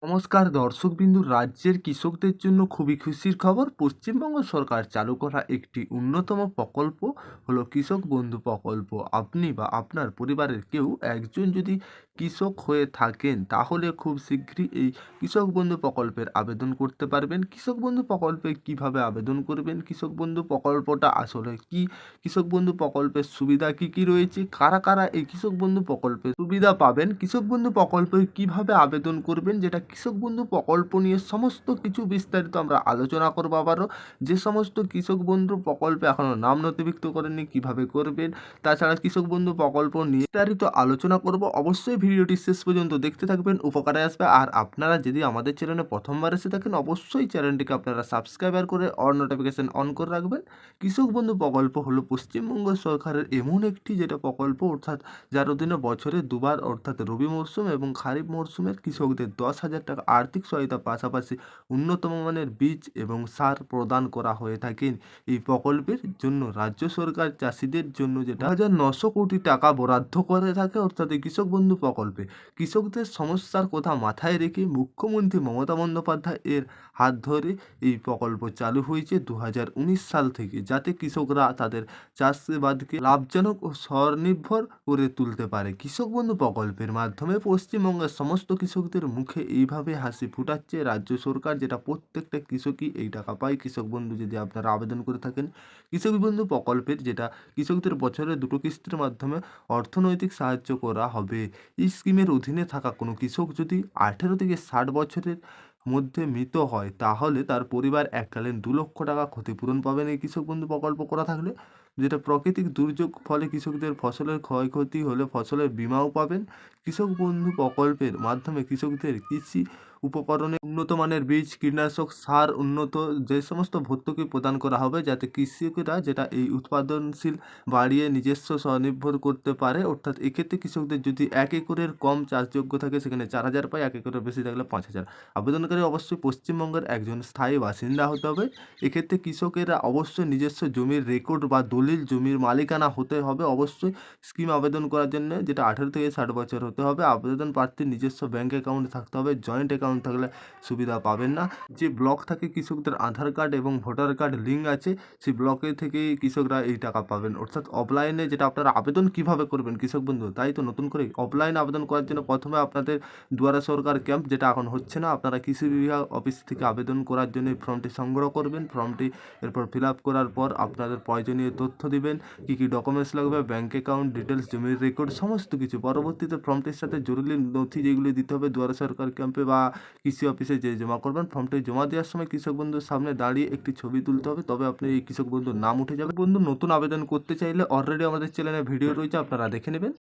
নমস্কার দর্শকবিন্দু। রাজ্যের কৃষকদের জন্য খুবই খুশির খবর। পশ্চিমবঙ্গ সরকার চালু করা একটি অন্যতম প্রকল্প হলো কৃষক বন্ধু প্রকল্প। আপনি বা আপনার পরিবারের কেউ একজন যদি কৃষক হয়ে থাকেন তাহলে খুব শীঘ্রই এই কৃষক বন্ধু প্রকল্পের আবেদন করতে পারবেন। কৃষক বন্ধু প্রকল্পে কিভাবে আবেদন করবেন, কৃষক বন্ধু প্রকল্পটা আসলে কি, কৃষক বন্ধু প্রকল্পের সুবিধা কি কি রয়েছে, কারা কারা এই কৃষক বন্ধু প্রকল্পের সুবিধা পাবেন, কৃষক বন্ধু প্রকল্পে কিভাবে আবেদন করবেন, যেটা কৃষক বন্ধু প্রকল্প নিয়ে সমস্ত কিছু বিস্তারিত আমরা আলোচনা করবো। আবারও যে সমস্ত কৃষক বন্ধু প্রকল্পে এখনও নাম নথিভুক্ত করেননি কিভাবে করবেন, তাছাড়া কৃষক বন্ধু প্রকল্প নিয়ে বিস্তারিত আলোচনা করব। অবশ্যই ভিডিওটি শেষ পর্যন্ত দেখতে থাকবেন, উপকারে আসবে। আর আপনারা যদি আমাদের চ্যানেলে প্রথমবার এসে থাকেন অবশ্যই চ্যানেলটিকে আপনারা সাবস্ক্রাইবার করে অল নোটিফিকেশন অন করে রাখবেন। কৃষক বন্ধু প্রকল্প হলো পশ্চিমবঙ্গ সরকারের এমন একটি যেটা প্রকল্প, অর্থাৎ যার অধীনে বছরে দুবার অর্থাৎ রবি মরশুম এবং খারিফ মরশুমের কৃষকদের 10,000 টাকা আর্থিক সহায়তা, পাশাপাশি উন্নত মানের বীজ এবং সার প্রদান করা হয়ে থাকেন। এই প্রকল্পের জন্য রাজ্য সরকার চাষিদের জন্য যেটা 2,900 কোটি টাকা বরাদ্দ করে থাকে, অর্থাৎ এই কৃষক বন্ধু প্রকল্পে কৃষকদের সমস্যার কথা মাথায় রেখে মুখ্যমন্ত্রী মমতা বন্দ্যোপাধ্যায় এর হাত ধরে এই প্রকল্প চালু হয়েছে 2019 সাল থেকে, যাতে কৃষকরা তাদের চাষাবাদকে লাভজনক ও স্বনির্ভর করে তুলতে পারে। কৃষক বন্ধু প্রকল্পের মাধ্যমে পশ্চিমবঙ্গের সমস্ত কৃষকদের মুখে এইভাবে হাসি ফুটাচ্ছে রাজ্য সরকার, যেটা প্রত্যেকটা কৃষকই এই টাকা পায়। কৃষক বন্ধু যদি আপনারা আবেদন করে থাকেন, কৃষক বন্ধু প্রকল্পের যেটা কৃষকদের বছরে 2টো কিস্তির মাধ্যমে অর্থনৈতিক সাহায্য করা হবে। এই স্কিমের অধীনে থাকা কোনো কৃষক যদি 18 থেকে 60 বছরের মধ্যে মৃত হয় তাহলে তার পরিবার এককালীন 2 লক্ষ টাকা ক্ষতিপূরণ পাবেন এই কৃষক বন্ধু প্রকল্প করা থাকলে। যেটা প্রাকৃতিক দুর্যোগ ফলে কৃষকদের ফসলের ক্ষয়ক্ষতি হলে ফসলের বীমাও পাবেন। কৃষক বন্ধু প্রকল্পের মাধ্যমে কৃষকদের কৃষি উপকরণে উন্নত মানের বীজ, কীটনাশক, সার, উন্নত যে সমস্ত ভর্তুকি প্রদান করা হবে, যাতে কৃষকরা যেটা এই উৎপাদনশীল বাড়িয়ে নিজস্ব স্বনির্ভর করতে পারে। অর্থাৎ এক্ষেত্রে কৃষকদের যদি 1 একরের কম চাষযোগ্য থাকে সেখানে 4,000 পায়, 1 একরের বেশি থাকলে 5,000। আবেদনকারী অবশ্যই পশ্চিমবঙ্গের একজন স্থায়ী বাসিন্দা হতে হবে। এক্ষেত্রে কৃষকেরা অবশ্যই নিজস্ব জমির রেকর্ড বা দলিল, জমির মালিকানা হতে হবে অবশ্যই স্কিম আবেদন করার জন্য, যেটা 18 থেকে 60 বছর হতে হবে। আবেদন প্রার্থীর নিজস্ব ব্যাঙ্ক অ্যাকাউন্ট থাকতে হবে, জয়েন্ট অ্যাকাউন্ট থাকলে সুবিধা পাবেন না। যে ব্লক থাকে কৃষকদের আধার কার্ড এবং ভোটার কার্ড লিঙ্ক আছে, সেই ব্লকে থেকেই কৃষকরা এই টাকা পাবেন। অর্থাৎ অফলাইনে যেটা আপনারা আবেদন কিভাবে করবেন কৃষক বন্ধু, তাই তো নতুন করে অফলাইন আবেদন করার জন্য প্রথমে আপনাদের দুয়ারে সরকার ক্যাম্প, যেটা এখন হচ্ছে না, আপনারা কৃষি বিভাগ অফিস থেকে আবেদন করার জন্য এই ফর্মটি সংগ্রহ করবেন। ফর্মটি এরপর ফিল আপ করার পর আপনাদের প্রয়োজনীয় তথ্য দিবেন, কী কী ডকুমেন্টস লাগবে, ব্যাঙ্ক অ্যাকাউন্ট ডিটেলস, জমির রেকর্ড, সমস্ত কিছু। পরবর্তীতে ফর্মটির সাথে জরুরি নথি যেগুলি দিতে হবে দুয়ারে সরকার ক্যাম্পে বা কৃষি অফিসে যে জমা করবেন, ফর্মটি জমা দেওয়ার সময় কৃষক বন্ধুর সামনে দাঁড়িয়ে একটি ছবি তুলতে হবে, তবে আপনি এই কৃষক বন্ধুর নাম উঠে যাবে। বন্ধু নতুন আবেদন করতে চাইলে অলরেডি আমাদের চ্যানেলে ভিডিও রয়েছে, আপনারা দেখে নেবেন।